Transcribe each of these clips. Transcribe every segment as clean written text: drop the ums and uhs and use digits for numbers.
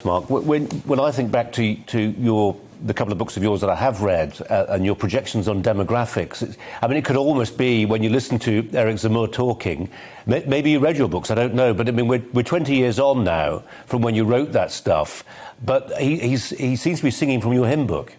Mark, when I think back to the couple of books of yours that I have read and your projections on demographics, it could almost be when you listen to Eric Zemmour talking, maybe you read your books, I don't know, but we're 20 years on now from when you wrote that stuff, but he seems to be singing from your hymn book.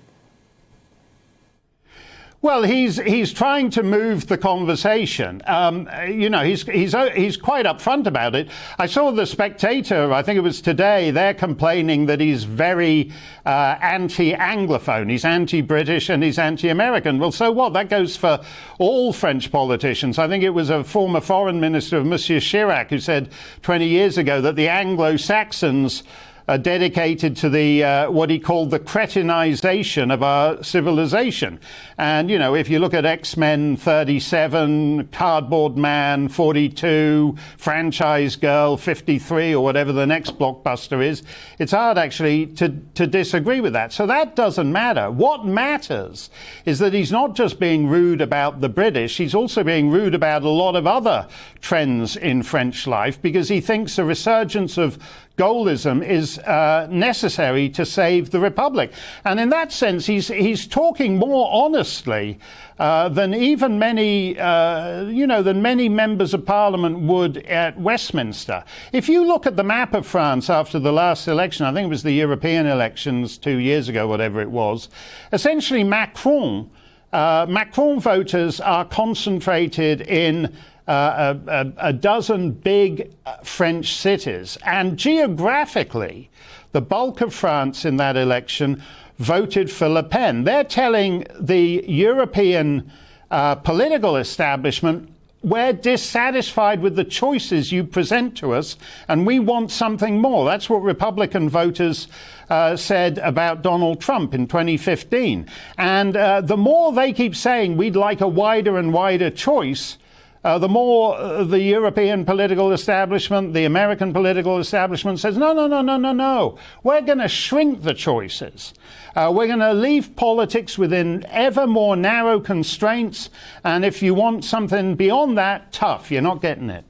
Well, he's trying to move the conversation. He's quite upfront about it. I saw The Spectator, I think it was today, they're complaining that he's very anti-Anglophone. He's anti-British and he's anti-American. Well, so what? That goes for all French politicians. I think it was a former foreign minister of Monsieur Chirac who said 20 years ago that the Anglo-Saxons are dedicated to the what he called the cretinization of our civilization. And, if you look at X-Men 37, Cardboard Man 42, Franchise Girl 53, or whatever the next blockbuster is, it's hard actually to disagree with that. So that doesn't matter. What matters is that he's not just being rude about the British, he's also being rude about a lot of other trends in French life, because he thinks a resurgence of Gaullism is necessary to save the Republic. And in that sense, he's talking more honestly than even many members of Parliament would at Westminster. If you look at the map of France after the last election, I think it was the European elections 2 years ago, whatever it was, essentially Macron voters are concentrated in a dozen big French cities. And geographically, the bulk of France in that election voted for Le Pen. They're telling the European political establishment, we're dissatisfied with the choices you present to us, and we want something more. That's what Republican voters said about Donald Trump in 2015. And the more they keep saying we'd like a wider and wider choice, the more the European political establishment, the American political establishment says, no. We're going to shrink the choices. We're going to leave politics within ever more narrow constraints. And if you want something beyond that, tough, you're not getting it.